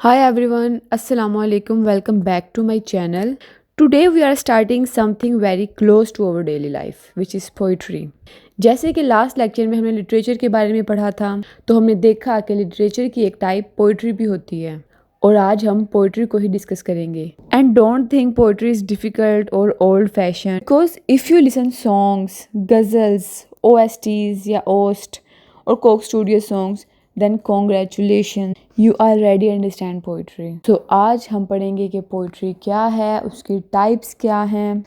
Hi everyone, Assalamu alaikum. Welcome back to my channel. Today we are starting something very close to our daily life, which is poetry. जैसे कि last lecture में हमने literature के बारे में पढ़ा था, तो हमने देखा कि लिटरेचर की एक टाइप पोइट्री भी होती है और आज हम पोइट्री को ही डिस्कस करेंगे. And don't think poetry is difficult और old fashion, because if you listen songs, ghazals, OSTs या ओस्ट और Coke Studio songs, then congratulation, you are ready understand poetry. तो आज हम पढ़ेंगे कि पोइट्री क्या है, उसकी टाइप्स क्या हैं.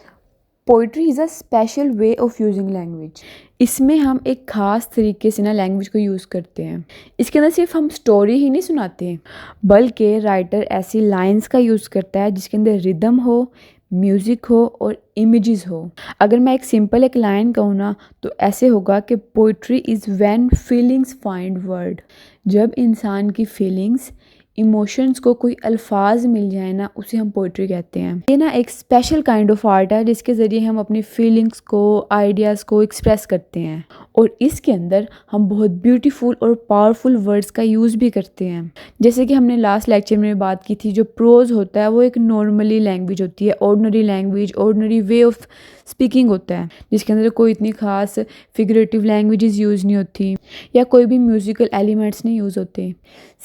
Poetry is a special way of using language. इसमें हम एक ख़ास तरीके से ना लैंग्वेज को यूज़ करते हैं. इसके अंदर सिर्फ हम स्टोरी ही नहीं सुनाते हैं, बल्कि राइटर ऐसी लाइंस का यूज़ करता है जिसके अंदर रिदम हो, म्यूज़िक हो और इमेजेस हो. अगर मैं एक लाइन कहूँ ना, तो ऐसे होगा कि poetry is when feelings find word. जब इंसान की फीलिंग्स, इमोशंस को कोई अल्फाज मिल जाए ना, उसे हम पोइट्री कहते हैं. ये ना एक स्पेशल काइंड ऑफ आर्ट है जिसके ज़रिए हम अपनी फीलिंग्स को, आइडियाज़ को एक्सप्रेस करते हैं और इसके अंदर हम बहुत ब्यूटीफुल और पावरफुल वर्ड्स का यूज़ भी करते हैं. जैसे कि हमने लास्ट लेक्चर में बात की थी, जो प्रोज होता है वो एक नॉर्मली लैंग्वेज होती है, ordinary language, ordinary way of speaking होता है, जिसके अंदर कोई इतनी खास फिगरेटिव लैंग्वेजेस यूज़ नहीं होती या कोई भी म्यूज़िकल एलिमेंट्स नहीं यूज़ होते.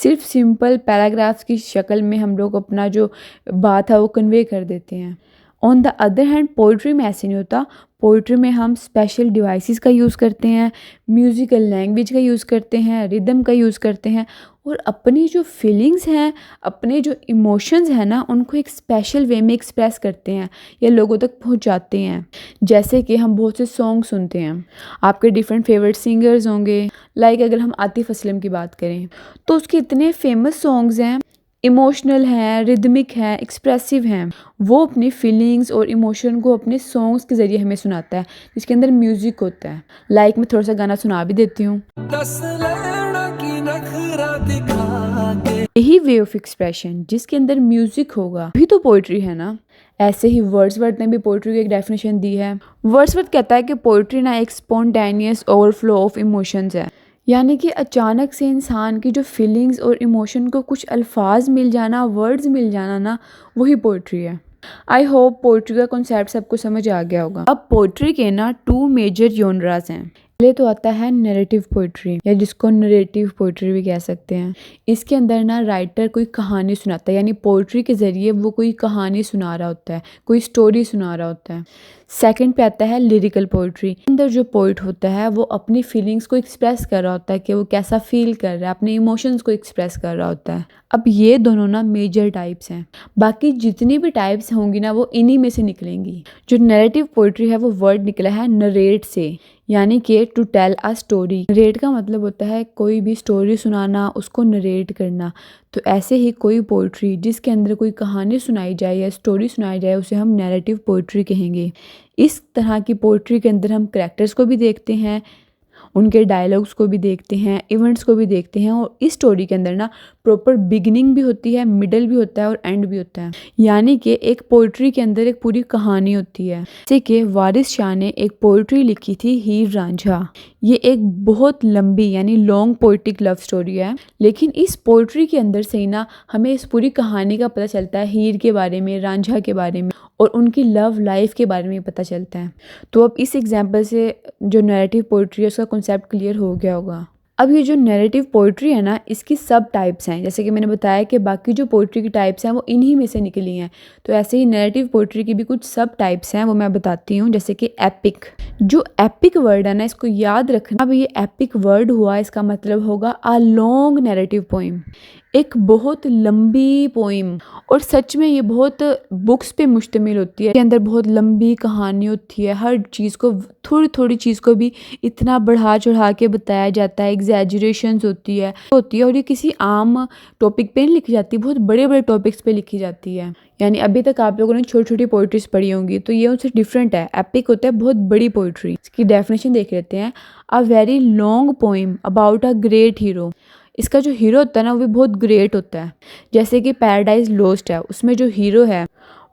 सिर्फ सिंपल पैराग्राफ्स की शक्ल में हम लोग अपना जो बात है वो कन्वे कर देते हैं. On the other hand poetry में ऐसे नहीं होता. पोइट्री में हम स्पेशल डिवाइसेस का यूज़ करते हैं, म्यूज़िकल लैंग्वेज का यूज़ करते हैं, रिदम का यूज़ करते हैं और अपनी जो फीलिंग्स हैं, अपने जो इमोशंस हैं ना, उनको एक स्पेशल वे में एक्सप्रेस करते हैं या लोगों तक पहुंचाते हैं. जैसे कि हम बहुत से सॉन्ग सुनते हैं, आपके डिफरेंट फेवरेट सिंगर्स होंगे. लाइक अगर हम आतिफ़ असलम की बात करें तो उसके इतने फेमस सॉन्ग्स हैं, इमोशनल हैं, रिदमिक हैं, एक्सप्रेसिव हैं. वो अपनी फीलिंग्स और इमोशन को अपने सॉन्ग्स के ज़रिए हमें सुनाता है, जिसके अंदर म्यूज़िक होता है. लाइक मैं थोड़ा सा गाना सुना भी देती हूँ. यही वे ऑफ एक्सप्रेशन जिसके अंदर म्यूज़िक होगा भी तो पोइट्री है ना. ऐसे ही वर्ड्सवर्थ ने भी पोइट्री की एक डेफिनेशन दी है. वर्ड्सवर्थ कहता है कि पोइट्री ना एक स्पॉन्टेनियस ओवरफ्लो ऑफ इमोशंस है, यानी कि अचानक से इंसान की जो फीलिंग्स और इमोशन को कुछ अल्फाज मिल जाना, वर्ड्स मिल जाना ना, वही पोइट्री है. आई होप पोइट्री का कॉन्सेप्ट सबको समझ आ गया होगा. अब पोइट्री के ना 2 मेजर जॉनरास हैं. पहले तो आता है नैरेटिव पोइट्री, या जिसको नरेटिव पोइट्री भी कह सकते हैं. इसके अंदर ना राइटर कोई कहानी सुनाता है, यानी पोइट्री के ज़रिए वो कोई कहानी सुना रहा होता है, कोई स्टोरी सुना रहा होता है. सेकंड पे आता है लिरिकल पोइट्री. अंदर जो पोइट होता है वो अपनी फीलिंग्स को एक्सप्रेस कर रहा होता है कि वो कैसा फील कर रहा है, अपने इमोशंस को एक्सप्रेस कर रहा होता है. अब ये दोनों ना मेजर टाइप्स हैं. बाकी जितनी भी टाइप्स होंगी ना, वो इन्हीं में से निकलेंगी. जो नैरेटिव पोइट्री है वो वर्ड निकला है नरेट से, यानी कि to tell a story. Narrate का मतलब होता है कोई भी स्टोरी सुनाना, उसको नरेट करना. तो ऐसे ही कोई पोइट्री जिसके अंदर कोई कहानी सुनाई जाए या स्टोरी सुनाई जाए, उसे हम नैरेटिव पोइट्री कहेंगे. इस तरह की पोइट्री के अंदर हम कैरेक्टर्स को भी देखते हैं, उनके डायलॉग्स को भी देखते हैं, इवेंट्स को भी देखते हैं और इस स्टोरी के अंदर ना प्रॉपर बिगिनिंग भी होती है, मिडल भी होता है और एंड भी होता है. यानी कि एक पोइट्री के अंदर एक पूरी कहानी होती है. जैसे कि वारिस शाह ने एक पोइट्री लिखी थी हीर रांझा. ये एक बहुत लंबी यानी लॉन्ग पोइटिक लव स्टोरी है, लेकिन इस पोइट्री के अंदर से ही ना हमें इस पूरी कहानी का पता चलता है, हीर के बारे में, रांझा के बारे में और उनकी लव लाइफ के बारे में पता चलता है. तो अब इस एग्जाम्पल से जो नैरेटिव पोइट्री है उसका कॉन्सेप्ट क्लियर हो गया होगा. अब ये जो नैरेटिव पोइट्री है ना, इसकी सब टाइप्स हैं. जैसे कि मैंने बताया कि बाकी जो पोइट्री की टाइप्स हैं वो इन्हीं में से निकली हैं, तो ऐसे ही नैरेटिव पोइट्री की भी कुछ सब टाइप्स हैं, वो मैं बताती हूँ. जैसे कि एपिक. जो एपिक वर्ड है ना, इसको याद रखना. अब ये एपिक वर्ड हुआ, इसका मतलब होगा अ लॉन्ग नैरेटिव पोइम, एक बहुत लंबी पोइम. और सच में ये बहुत बुक्स पे मुश्तमिल होती है. इसके अंदर बहुत लंबी कहानी होती है, हर चीज़ को, थोड़ी थोड़ी चीज़ को भी इतना बढ़ा चढ़ा के बताया जाता है, एग्जैजरेशंस होती है. और ये किसी आम टॉपिक पे नहीं लिखी जाती, बहुत बड़े बड़े टॉपिक्स पे लिखी जाती है. यानी अभी तक आप लोगों ने छोटी छोटी पोइट्रीज पढ़ी होंगी, तो ये उनसे डिफरेंट है. एपिक होता है बहुत बड़ी पोइट्री. इसकी डेफिनेशन देख लेते हैं. A very long poem about a great hero. इसका जो हीरो होता है ना, वो भी बहुत ग्रेट होता है. जैसे कि पैराडाइज लोस्ट है, उसमें जो हीरो है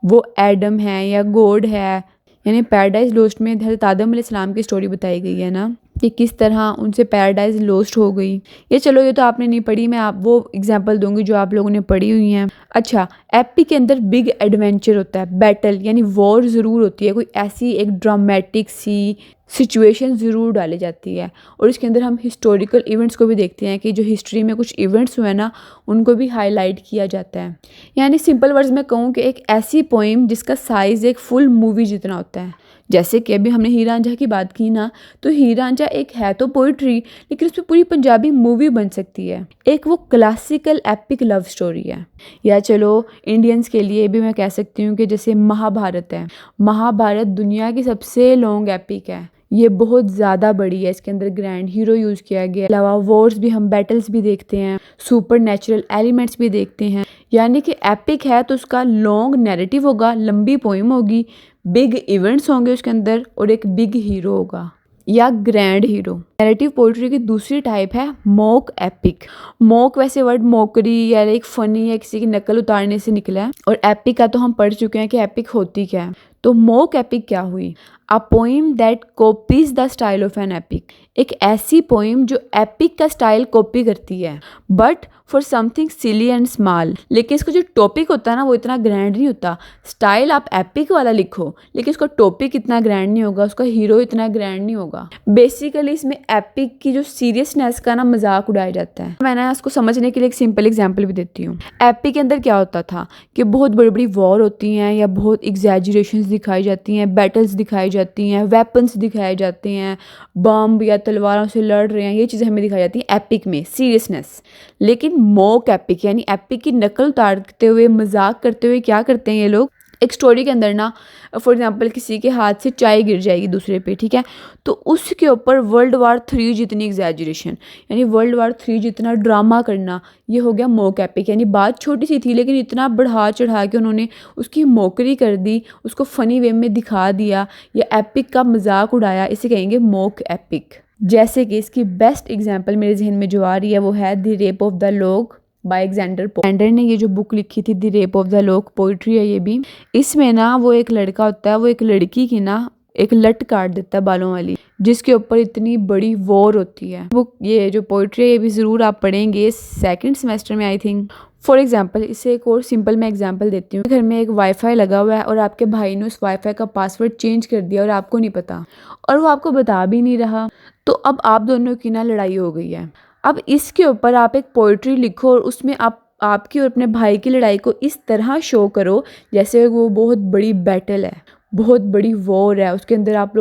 वो एडम है या गॉड है. यानी पैराडाइज लोस्ट में हज़रत आदम अलैहिस्सलाम की स्टोरी बताई गई है ना. कि किस तरह उनसे पैराडाइज लॉस्ट हो गई। ये चलो ये तो आपने नहीं पढ़ी, मैं आप वो एग्जांपल दूंगी जो आप लोगों ने पढ़ी हुई हैं। अच्छा, एपिक के अंदर बिग एडवेंचर होता है, बैटल यानी वॉर ज़रूर होती है, कोई ऐसी एक ड्रामेटिक सी सिचुएशन ज़रूर डाली जाती है। और इसके अंदर हम हिस्टोरिकल इवेंट्स को भी देखते हैं कि जो हिस्ट्री में कुछ इवेंट्स हुए ना उनको भी हाईलाइट किया जाता है। यानी सिंपल वर्ड्स में कहूँ कि एक ऐसी पोइम जिसका साइज़ एक फुल मूवी जितना होता है। जैसे कि अभी हमने हीर रांझा की बात की ना, तो हीर रांझा एक है तो पोइट्री, लेकिन उस पर पूरी पंजाबी मूवी बन सकती है। एक वो क्लासिकल एपिक लव स्टोरी है। या चलो इंडियंस के लिए भी मैं कह सकती हूँ कि जैसे महाभारत है, महाभारत दुनिया की सबसे लॉन्ग एपिक है। ये बहुत ज़्यादा बड़ी है, इसके अंदर ग्रैंड हीरो यूज़ किया गया, अलावा वॉर्स भी, हम बैटल्स भी देखते हैं, सुपर नेचुरल एलिमेंट्स भी देखते हैं। यानी कि एपिक है तो उसका लॉन्ग नैरेटिव होगा, लंबी पोइम होगी, बिग इवेंट्स होंगे उसके अंदर और एक बिग हीरो होगा या ग्रैंड हीरो। नैरेटिव पोइट्री की दूसरी टाइप है मॉक एपिक। मॉक वैसे वर्ड मोकरी या एक फनी या किसी की नकल उतारने से निकला है, और एपिक का तो हम पढ़ चुके हैं कि एपिक होती क्या है। तो मॉक एपिक क्या हुई? A poem that copies the style of an epic. एक ऐसी पोइम जो एपिक का स्टाइल कॉपी करती है, but for something silly and small. लेकिन इसका जो टॉपिक होता है ना वो इतना ग्रैंड नहीं होता। स्टाइल आप एपिक वाला लिखो लेकिन उसका टॉपिक इतना ग्रैंड नहीं होगा, उसका हीरो इतना ग्रैंड नहीं होगा। बेसिकली इसमें एपिक की जो सीरियसनेस का ना मजाक उड़ाया जाता है। मैंने इसको समझने के लिए एक सिंपल एग्जांपल भी देती हूँ। एपिक के अंदर क्या होता था कि बहुत बड़ी बड़ी वॉर होती हैं या बहुत एग्जैजरेशंस दिखाई जाती हैं, बैटल्स दिखाई जाती हैं, वेपन्स दिखाए जाते हैं, बम या तलवारों से लड़ रहे हैं, ये चीज़ें हमें दिखाई जाती हैं एपिक में, सीरियसनेस। लेकिन मॉक एपिक यानी एपिक की नकल उतारते हुए, मजाक करते हुए क्या करते हैं ये लोग, एक स्टोरी के अंदर ना फॉर एग्जांपल किसी के हाथ से चाय गिर जाएगी दूसरे पे, ठीक है, तो उसके ऊपर वर्ल्ड वार 3 जितनी एग्जैजरेशन यानी वर्ल्ड वार 3 जितना ड्रामा करना, ये हो गया मॉक एपिक। यानी बात छोटी सी थी लेकिन इतना बढ़ा चढ़ा के उन्होंने उसकी मॉकरी कर दी, उसको फनी वे में दिखा दिया या एपिक का मजाक उड़ाया, इसे कहेंगे मॉक एपिक। जैसे कि इसकी बेस्ट एग्जाम्पल मेरे जहन में जो आ रही है वो है the rape of the lock by Alexander Pope. एंडर ने ये जो बुक लिखी थी the rape of the lock, poetry है ये भी। इसमें ना वो एक लड़का होता है, वो एक लड़की की ना एक लट काट देता है बालों वाली, जिसके ऊपर इतनी बड़ी वॉर होती है। वो ये जो पोइट्री है ये भी ज़रूर आप पढ़ेंगे 2nd सेमेस्टर में आई थिंक। फॉर एग्जाम्पल इससे एक और सिंपल मैं एग्जाम्पल देती हूँ। घर में एक वाईफाई लगा हुआ है और आपके भाई ने उस वाईफाई का पासवर्ड चेंज कर दिया और आपको नहीं पता और वो आपको बता भी नहीं रहा, तो अब आप दोनों की ना लड़ाई हो गई है। अब इसके ऊपर आप एक पोइट्री लिखो और उसमें आप आपकी और अपने भाई की लड़ाई को इस तरह शो करो जैसे वो बहुत बड़ी बैटल है, बहुत बड़ी वॉर है। उसके अंदर आप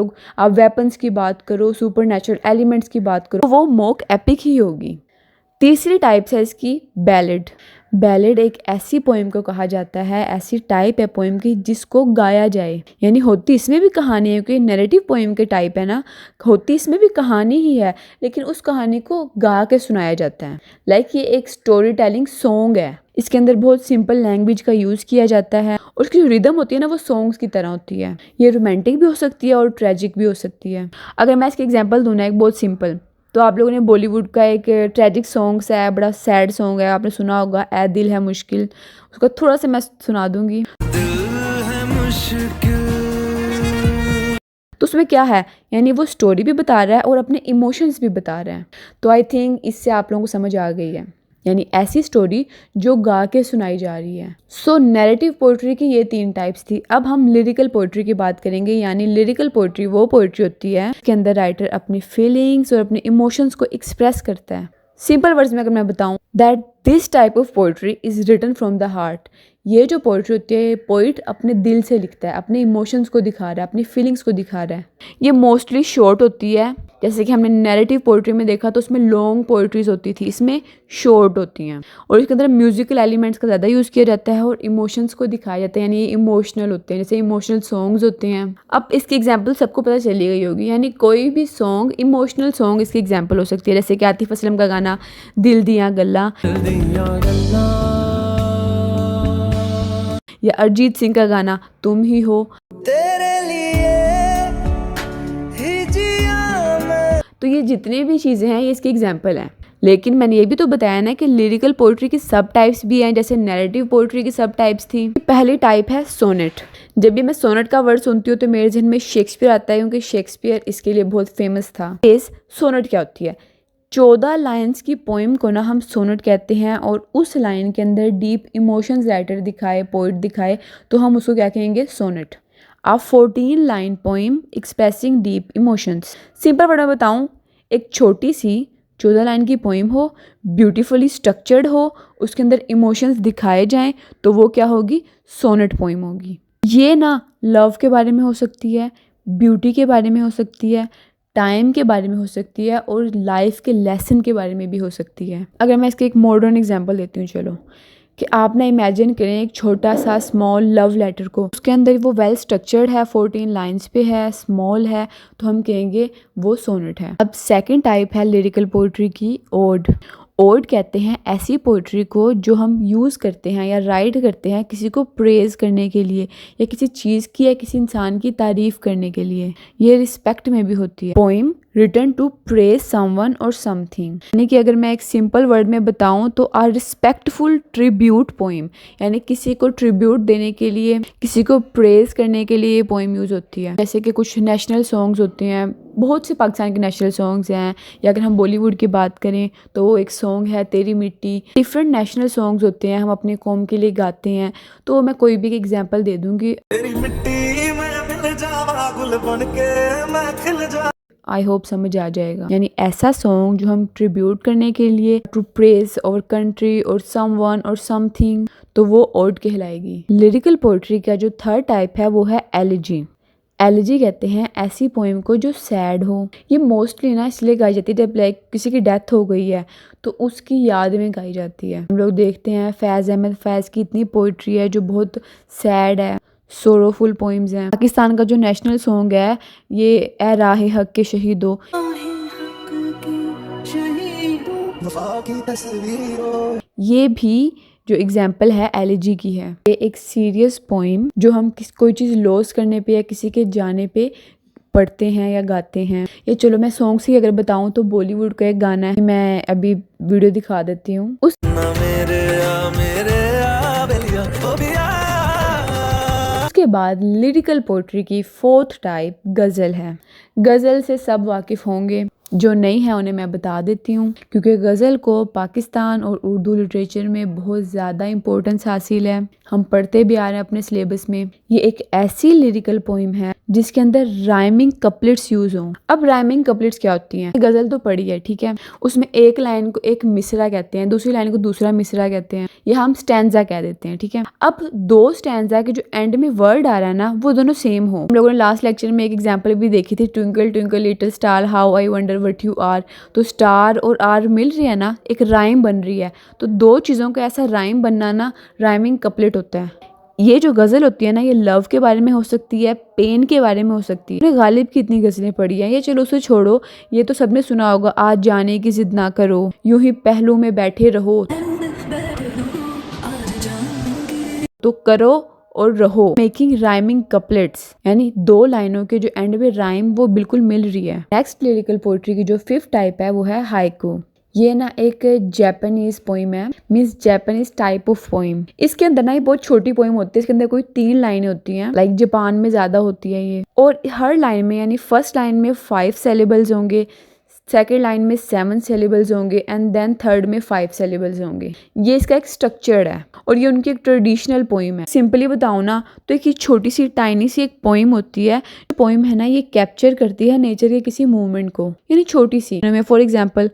वेपन्स की बात करो, सुपर नेचुरल एलिमेंट्स की बात करो, वो मॉक एपिक ही होगी। तीसरी टाइप है इसकी बैलेड। बैलेड एक ऐसी पोइम को कहा जाता है, ऐसी टाइप है पोइम की जिसको गाया जाए, यानी होती इसमें भी कहानी है क्योंकि नैरेटिव पोइम के टाइप है ना, होती इसमें भी कहानी ही है लेकिन उस कहानी को गा के सुनाया जाता है। लाइक ये एक स्टोरी टेलिंग सॉन्ग है। इसके अंदर बहुत सिंपल लैंग्वेज का यूज़ किया जाता है और उसकी जो रिदम होती है ना वो सॉन्ग्स की तरह होती है। ये रोमांटिक भी हो सकती है और ट्रेजिक भी हो सकती है। अगर मैं इसके एग्जाम्पल दूँ ना एक बहुत सिंपल, तो आप लोगों ने बॉलीवुड का एक ट्रेजिक सॉन्ग्स है, बड़ा सैड सॉन्ग है, आपने सुना होगा, ए दिल है मुश्किल। उसका थोड़ा सा मैं सुना दूंगी। दिल है मुश्किल। तो उसमें क्या है, यानी वो स्टोरी भी बता रहा है और अपने इमोशंस भी बता रहा है। तो आई थिंक इससे आप लोगों को समझ आ गई है, यानी ऐसी स्टोरी जो गा के सुनाई जा रही है। सो नैरेटिव पोइट्री की ये 3 टाइप्स थी। अब हम लिरिकल पोइट्री की बात करेंगे। यानी लिरिकल पोइट्री वो पोइट्री होती है इसके अंदर राइटर अपनी फीलिंग्स और अपने इमोशंस को एक्सप्रेस करता है। सिंपल वर्ड्स में अगर मैं बताऊं that this type of poetry is written from the heart. ये जो पोइट्री होती है पोइट अपने दिल से लिखता है, अपने इमोशंस को दिखा रहा है, अपनी फीलिंग्स को दिखा रहा है। ये मोस्टली शॉर्ट होती है, जैसे कि हमने नैरेटिव पोइट्री में देखा तो उसमें लॉन्ग पोइट्रीज होती थी, इसमें शॉर्ट होती हैं और इसके अंदर म्यूजिकल एलिमेंट्स का ज़्यादा यूज़ किया जाता है और इमोशंस को दिखाया जाता है, यानी ये इमोशनल होते हैं, जैसे इमोशनल सॉन्ग्स होते हैं। अब इसकी एग्जाम्पल सबको पता चली गई होगी, यानी कोई भी सॉन्ग इमोशनल सॉन्ग इसकी एग्जाम्पल हो सकती है, जैसे कि आतिफ असलम का गाना दिल दियां गल्ला या अरिजीत सिंह का गाना तुम ही हो। तेरे लिए ही जिया मैं। तो ये जितने भी चीज़ें हैं ये इसकी एग्जाम्पल हैं। लेकिन मैंने ये भी तो बताया ना कि लिरिकल पोइट्री की सब टाइप्स भी हैं, जैसे नैरेटिव पोइट्री की सब टाइप्स थी। पहली टाइप है सोनेट। जब भी मैं सोनेट का वर्ड सुनती हूँ तो मेरे जहन में शेक्सपियर आता है, क्योंकि शेक्सपियर इसके लिए बहुत फेमस था। इस सोनेट क्या होती है? 14 लाइन्स की पोइम को ना हम सोनेट कहते हैं, और उस लाइन के अंदर डीप इमोशंस राइटर दिखाए, पोइट दिखाए, तो हम उसको क्या कहेंगे? सोनेट। अब 14 line poem expressing deep emotions. Simple word में बताऊँ, एक छोटी सी 14 लाइन की पोइम हो, ब्यूटीफुली स्ट्रक्चर्ड हो, उसके अंदर इमोशंस दिखाए जाएं, तो वो क्या होगी? सोनेट पोइम होगी। ये ना लव के बारे में हो सकती है, ब्यूटी के बारे में हो सकती है, टाइम के बारे में हो सकती है, और लाइफ के लेसन के बारे में भी हो सकती है। अगर मैं इसके एक मॉडर्न एग्जांपल देती हूँ, चलो, कि आप ना इमेजिन करें एक छोटा सा स्मॉल लव लेटर को, उसके अंदर वो वेल स्ट्रक्चर्ड है, 14 लाइंस पे है, स्मॉल है, तो हम कहेंगे वो सोनेट है। अब सेकंड टाइप है लिरिकल पोइट्री की, ओड। ओड कहते हैं ऐसी पोइट्री को जो हम यूज़ करते हैं या राइट करते हैं किसी को प्रेज़ करने के लिए, या किसी चीज़ की या किसी इंसान की तारीफ़ करने के लिए। ये रिस्पेक्ट में भी होती है। Poem written to praise someone और समथिंग, यानी कि अगर मैं एक सिंपल वर्ड में बताऊं तो आ रिस्पेक्टफुल ट्रिब्यूट पोइम, यानी किसी को ट्रिब्यूट देने के लिए, किसी को प्रेज करने के लिए ये पोइम यूज़ होती है। जैसे कि कुछ नेशनल सॉन्ग्स होते हैं, बहुत से पाकिस्तान के नेशनल सॉन्ग्स हैं, या अगर हम बॉलीवुड की बात करें तो वो एक सॉन्ग है तेरी मिट्टी। डिफरेंट नेशनल सॉन्ग्स होते हैं, हम अपने कौम के लिए गाते हैं। तो मैं कोई भी एग्जांपल दे दूंगी, तेरी मिट्टी में मिल जावा गुल बनके मैं खिल जा, आई होप समझ आ जाएगा। यानी ऐसा सॉन्ग जो हम ट्रिब्यूट करने के लिए, टू प्रेज और कंट्री और समवन और समथिंग, तो वो ओड कहलाएगी। लिरिकल पोइट्री का जो थर्ड टाइप है वो है एलिजी। एलिजी कहते हैं ऐसी पोइम को जो सैड हो। ये मोस्टली ना इसलिए गाई जाती है जब लाइक किसी की डेथ हो गई है तो उसकी याद में गाई जाती है। हम लोग देखते हैं फैज़ अहमद फैज़ की इतनी पोइट्री है जो बहुत सैड है, सोरोफुल पोइम्स हैं। पाकिस्तान का जो नेशनल सॉन्ग है ये ए राहे हक के शहीदो, ये भी जो एग्जाम्पल है एलिजी की है। ये एक सीरियस पोइम जो हम कोई चीज़ लॉस करने पे या किसी के जाने पे पढ़ते हैं या गाते हैं। ये चलो मैं सॉन्ग से अगर बताऊं तो बॉलीवुड का एक गाना है, मैं अभी वीडियो दिखा देती हूँ। उसके बाद लिरिकल पोइट्री की फोर्थ टाइप गज़ल है। गज़ल से सब वाकिफ़ होंगे, जो नहीं है उन्हें मैं बता देती हूँ, क्योंकि गज़ल को पाकिस्तान और उर्दू लिटरेचर में बहुत ज़्यादा इम्पोर्टेंस हासिल है, हम पढ़ते भी आ रहे हैं अपने सिलेबस में। ये एक ऐसी लिरिकल पोइम है जिसके अंदर राइमिंग कपलेट्स यूज़ हों। अब राइमिंग कपलेट्स क्या होती हैं? गज़ल तो पढ़ी है, ठीक है, उसमें एक लाइन को एक मिसरा कहते हैं, दूसरी लाइन को दूसरा मिसरा कहते हैं, या हम स्टैंजा कह देते हैं, ठीक है। अब दो स्टैंजा के जो एंड में वर्ड आ रहा है ना वो दोनों सेम हो। हम लोगों ने लास्ट लेक्चर में एक एग्जाम्पल भी देखी थी, twinkle twinkle little star how I wonder what you are. तो स्टार और आर मिल रही है ना, एक राइम बन रही है। तो दो चीज़ों का ऐसा राइम बनना ना राइमिंग कपलेट होता है। ये जो गज़ल होती है ना, ये लव के बारे में हो सकती है, पेन के बारे में हो सकती है। गालिब की इतनी गज़लें पढ़ी हैं, ये चलो उसे छोड़ो, ये तो सबने सुना होगा, आज जाने की जिद ना करो, यूं ही पहलू में बैठे रहो, तो करो और रहो, मेकिंग राइमिंग कपलेट्स, यानी दो लाइनों के जो एंड में राइम वो बिल्कुल मिल रही है। नेक्स्ट लिरिकल पोइट्री की जो फिफ्थ टाइप है वो है हाइकू। ये ना एक जापानीज पोइम है, means Japanese type of poem. इसके अंदर ना ये बहुत छोटी पोइम होती है, इसके अंदर कोई 3 लाइनें होती हैं, लाइक जापान में ज्यादा होती है ये। और हर लाइन में, यानी फर्स्ट लाइन में 5 सिलेबल्स होंगे, सेकेंड लाइन में 7 सिलेबल्स होंगे, एंड देन थर्ड में 5 सिलेबल्स होंगे। ये इसका एक स्ट्रक्चर्ड है और ये उनकी एक ट्रेडिशनल पोइम है। सिंपली बताऊँ ना तो एक छोटी सी टाइनी सी एक पोइम होती है। पोइम है ना ये कैप्चर करती है नेचर के किसी मूवमेंट को, यानी छोटी सी। For example,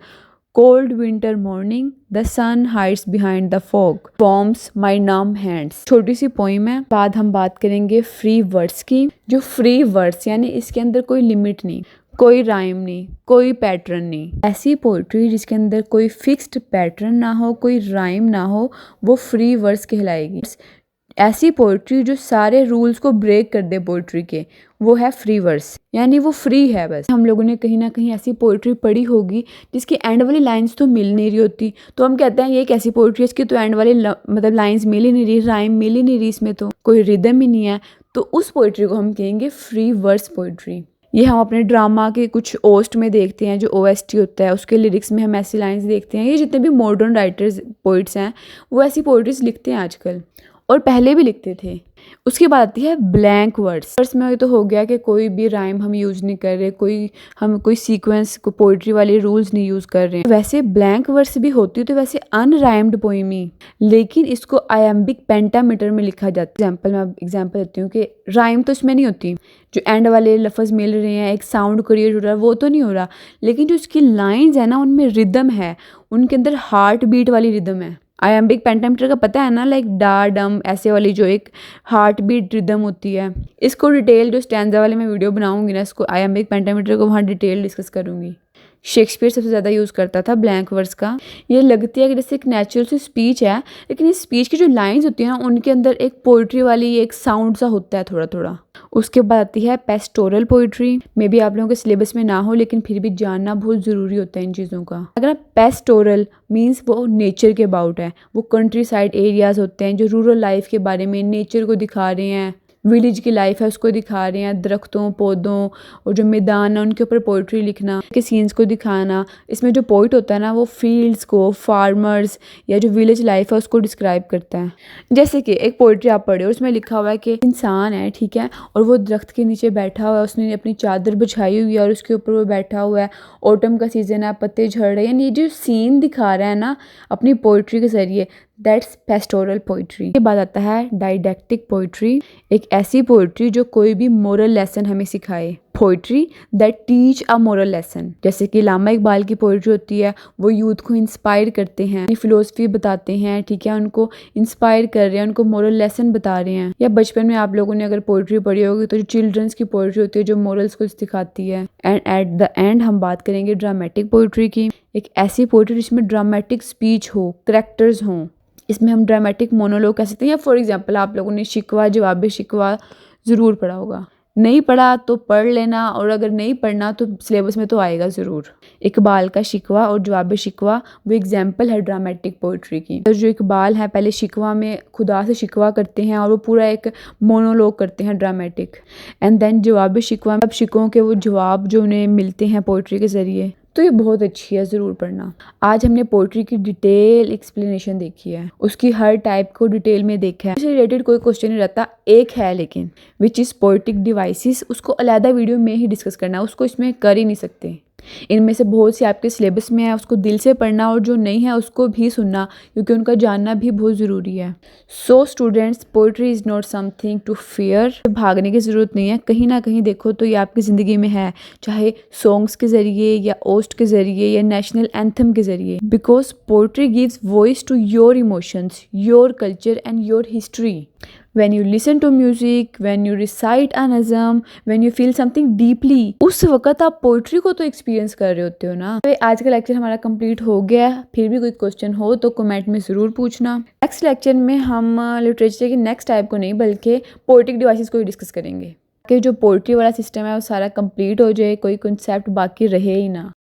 cold winter morning the sun hides behind the fog forms my numb hands. छोटी सी पोइम है। बाद हम बात करेंगे फ्री वर्ड्स की। जो फ्री वर्ड्स यानी इसके अंदर कोई लिमिट नहीं, कोई राइम नहीं, कोई पैटर्न नहीं। ऐसी पोइट्री जिसके अंदर कोई फिक्स्ड पैटर्न ना हो, कोई राइम ना हो, वो फ्री वर्ड्स कहलाएगी। ऐसी पोइट्री जो सारे रूल्स को ब्रेक कर दे पोइट्री के, वो है फ्री वर्स, यानी वो फ्री है। बस हम लोगों ने कहीं ना कहीं ऐसी पोइट्री पढ़ी होगी जिसकी एंड वाली लाइंस तो मिल नहीं रही होती, तो हम कहते हैं ये एक ऐसी पोइट्री है इसकी तो एंड वाली मतलब लाइंस मिल ही नहीं रही, राइम मिल ही नहीं रही, इसमें तो कोई रिदम ही नहीं है, तो उस पोइट्री को हम कहेंगे फ्री वर्स पोइट्री। ये हम अपने ड्रामा के कुछ ओस्ट में देखते हैं, जो ओएसटी होता है उसके लिरिक्स में हम ऐसी लाइंस देखते हैं। ये जितने भी मॉडर्न राइटर्स पोइट्स हैं वो ऐसी पोइट्रीज लिखते हैं आजकल, और पहले भी लिखते थे। उसके बाद आती है ब्लैंक वर्ड्स। वर्ड्स में तो हो गया कि कोई भी राइम हम यूज़ नहीं कर रहे, हम कोई सीक्वेंस को पोइट्री वाले रूल्स नहीं यूज़ कर रहे हैं। वैसे ब्लैंक वर्ड्स भी होती है तो वैसे अनराइम्ड पोइमी, लेकिन इसको आयम्बिक पेंटामीटर में लिखा जाता है। मैं एग्जाम्पल देती हूँ कि राइम तो इसमें नहीं होती, जो एंड वाले लफ्ज़ मिल रहे हैं, एक साउंड क्रिएट हो रहा है, वो तो नहीं हो रहा, लेकिन जो इसकी लाइन्स है ना उनमें रिदम है, उनके अंदर हार्ट बीट वाली रिदम है। आयम्बिक पेंटामीटर का पता है ना, लाइक डा डम ऐसे वाली जो एक हार्ट बीट रिदम होती है। इसको डिटेल जो स्टैंजा वाले मैं वीडियो बनाऊंगी ना, इसको आयम्बिक पेंटामीटर को वहाँ डिटेल डिस्कस करूंगी। शेक्सपियर सबसे ज़्यादा यूज़ करता था ब्लैंक वर्ड्स का। ये लगती है कि जैसे एक नेचुरल सी स्पीच है, लेकिन इस स्पीच की जो लाइंस होती है ना उनके अंदर एक पोइट्री वाली एक साउंड सा होता है थोड़ा थोड़ा। उसके बाद आती है पेस्टोरल पोइट्री। मे बी आप लोगों के सिलेबस में ना हो, लेकिन फिर भी जानना बहुत ज़रूरी होता है इन चीज़ों का। अगर आप पेस्टोरल मीन्स वो नेचर के अबाउट है, वो कंट्री साइड एरियाज़ होते हैं जो रूरल लाइफ के बारे में, नेचर को दिखा रहे हैं, विलेज की लाइफ है उसको दिखा रहे हैं, दरख्तों पौधों और जो मैदान है उनके ऊपर पोइट्री लिखना, के सीन्स को दिखाना। इसमें जो पोइट होता है ना वो फील्ड्स को, फार्मर्स या जो विलेज लाइफ है उसको डिस्क्राइब करता है। जैसे कि एक पोइट्री आप पढ़े और उसमें लिखा हुआ है कि इंसान है, ठीक है, और वो दरख्त के नीचे बैठा हुआ है, उसने अपनी चादर बिछाई हुई है और उसके ऊपर वो बैठा हुआ है, ऑटम का सीजन है, पत्ते झड़ रहे हैं। यानी ये जो सीन दिखा रहा है ना अपनी पोइट्री के जरिए, दैट्स पेस्टोरल पोइट्री। के बाद आता है डाइडेक्टिक पोइट्री, एक ऐसी पोइट्री जो कोई भी मोरल लेसन हमें सिखाए। Poetry that teach a moral lesson, जैसे कि लामा इकबाल की पोइट्री होती है, वो यूथ को इंस्पायर करते हैं, अपनी फिलोसफी बताते हैं, ठीक है, उनको इंस्पायर कर रहे हैं, उनको मोरल लेसन बता रहे हैं। या बचपन में आप लोगों ने अगर पोइट्री पढ़ी होगी तो जो चिल्ड्रंस की पोइट्री होती है जो मोरल्स को सिखाती है। एंड एट द एंड हम बात करेंगे ड्रामेटिक पोइट्री की, एक ऐसी पोइट्री जिसमें ड्रामेटिक स्पीच हो, करेक्टर्स हों। इसमें हम ड्रामेटिक मोनोलॉग कह सकते हैं। या फॉर एग्जांपल आप लोगों ने शिकवा जवाब शिकवा ज़रूर पढ़ा होगा, नहीं पढ़ा तो पढ़ लेना, और अगर नहीं पढ़ना तो सिलेबस में तो आएगा ज़रूर। इकबाल का शिकवा और जवाब शिकवा वो एग्जाम्पल है ड्रामेटिक पोइट्री की। तो जो इकबाल है पहले शिकवा में खुदा से शिकवा करते हैं और वो पूरा एक मोनोलॉग करते हैं ड्रामेटिक, एंड देन जवाब शिकवा में अब शिकों के वो जवाब जो उन्हें मिलते हैं पोइट्री के ज़रिए। तो ये बहुत अच्छी है, ज़रूर पढ़ना। आज हमने पोइट्री की डिटेल एक्सप्लेनेशन देखी है, उसकी हर टाइप को डिटेल में देखा है। इससे रिलेटेड कोई क्वेश्चन नहीं रहता, एक है लेकिन विच इज़ पोइटिक डिवाइसेस, उसको अलहदा वीडियो में ही डिस्कस करना है, उसको इसमें कर ही नहीं सकते। इनमें से बहुत सी आपके सिलेबस में है, उसको दिल से पढ़ना, और जो नहीं है उसको भी सुनना, क्योंकि उनका जानना भी बहुत ज़रूरी है। So students, poetry is not something to fear. भागने की ज़रूरत नहीं है, कहीं ना कहीं देखो तो ये आपकी ज़िंदगी में है, चाहे सॉन्ग्स के ज़रिए या ओस्ट के ज़रिए या नेशनल एंथम के ज़रिए, because poetry gives voice to your emotions, your culture and your history. When you listen to music, when you recite a nazm, when you feel something deeply, उस वक्त आप पोइट्री को तो एक्सपीरियंस कर रहे होते हो ना। तो आज का लेक्चर हमारा कंप्लीट हो गया। फिर भी कोई क्वेश्चन हो तो कमेंट में ज़रूर पूछना। नेक्स्ट लेक्चर में हम लिटरेचर के नेक्स्ट टाइप को नहीं बल्कि पोइटिक डिवाइसेस को ही डिस्कस करेंगे, कि जो पोइट्री वाला सिस्टम है वो सारा कंप्लीट हो जाए, कोई कंसेप्ट बाकी रहे ही ना।